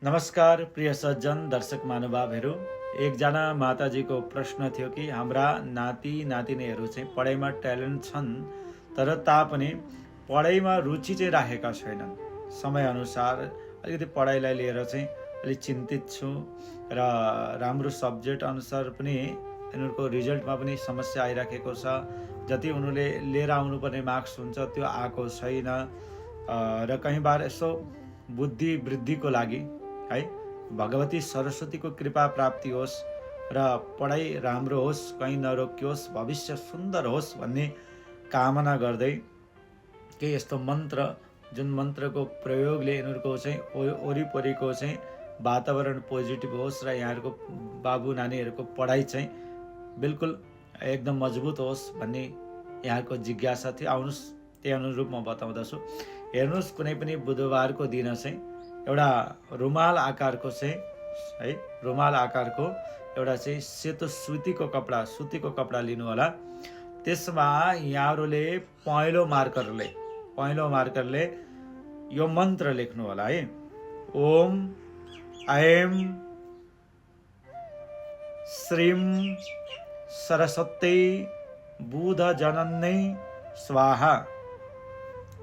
नमस्कार प्रिय सज्जन दर्शक महानुभावहरू। एकजना माताजीको प्रश्न थियो कि हाम्रा नाति नातिनीहरू चाहिँ पढाइमा ट्यालेन्ट छन्, तर तापनि पढाइमा रुचि चाहिँ राखेका छैनन्। समयअनुसार अलिकति पढाइलाई लिएर चाहिँ अलिक चिन्तित छु र राम्रो सब्जेक्ट अनुसार पनि यिनीहरूको रिजल्टमा पनि समस्या आइराखेको छ। जति उनीहरूले लिएर आउनुपर्ने मार्क्स हुन्छ त्यो आएको छैन र कहीँ बार यसो बुद्धि वृद्धिको लागि है भगवती सरस्वतीको कृपा प्राप्ति होस् र पढाइ राम्रो होस्, कहीँ नरोकियोस्, भविष्य सुन्दर होस् भन्ने कामना गर्दै के यस्तो मन्त्र, जुन मन्त्रको प्रयोगले यिनीहरूको चाहिँ वरिपरिको चाहिँ वातावरण पोजिटिभ होस् र यहाँहरूको बाबु नानीहरूको पढाइ चाहिँ बिल्कुल एकदम मजबुत होस् भन्ने यहाँको जिज्ञासा थियो। आउनुहोस् त्यही अनुरूप म बताउँदछु। हेर्नुहोस्, कुनै पनि बुधबारको दिन चाहिँ एउटा रुमाल आकारको चाहिँ है रुमाल आकारको एउटा चाहिँ सेतो सुतीको कपडा लिनु होला। त्यसमा यहाँहरूले पहेँलो मार्करले यो मन्त्र लेख्नु होला है। ओम ऐं श्रीं सरस्वती बुध जनन्यै स्वाहा।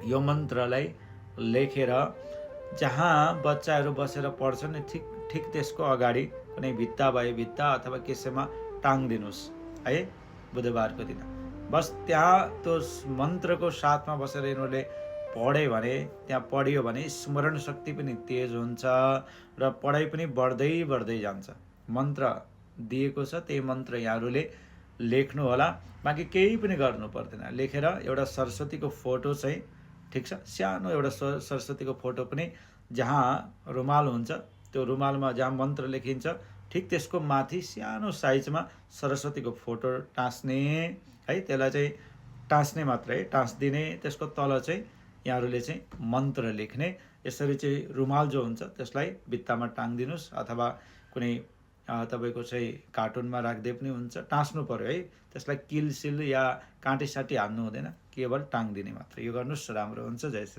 यो मन्त्रलाई लेखेर जहाँ बच्चाहरू बसेर पढ्छन् ठिक त्यसको अगाडि कुनै भित्ता भए भित्ता अथवा कसैमा टाङ्दिनुहोस् है बुधबारको दिन। बस त्यहाँ त्यो मन्त्रको साथमा बसेर यिनीहरूले पढ्यो भने, त्यहाँ पढियो भने स्मरण शक्ति पनि तेज हुन्छ र पढाइ पनि बढ्दै जान्छ। मन्त्र दिएको छ, त्यही मन्त्र यहाँहरूले लेख्नु होला। बाँकी केही पनि गर्नु पर्दैन। लेखेर एउटा सरस्वतीको फोटो चाहिँ ठिक छ, सानो एउटा सरस्वतीको फोटो पनि जहाँ रुमाल हुन्छ त्यो रुमालमा जहाँ मन्त्र लेखिन्छ ठिक त्यसको माथि सानो साइजमा सरस्वतीको फोटो टाँस्ने है। त्यसलाई चाहिँ टाँस्ने मात्रै, टाँस्दिने। त्यसको तल चाहिँ यहाँहरूले चाहिँ मन्त्र लेख्ने। यसरी चाहिँ रुमाल जो हुन्छ त्यसलाई भित्तामा टाङ्दिनुहोस् अथवा कुनै तपाईँको चाहिँ कार्टुनमा राख्दै पनि हुन्छ। टाँस्नु पर्यो है, त्यसलाई किलसिल या काँटी साटी हान्नु हुँदैन, केवल टाङ्दिने मात्र। यो गर्नुहोस्, राम्रो हुन्छ। जय श्री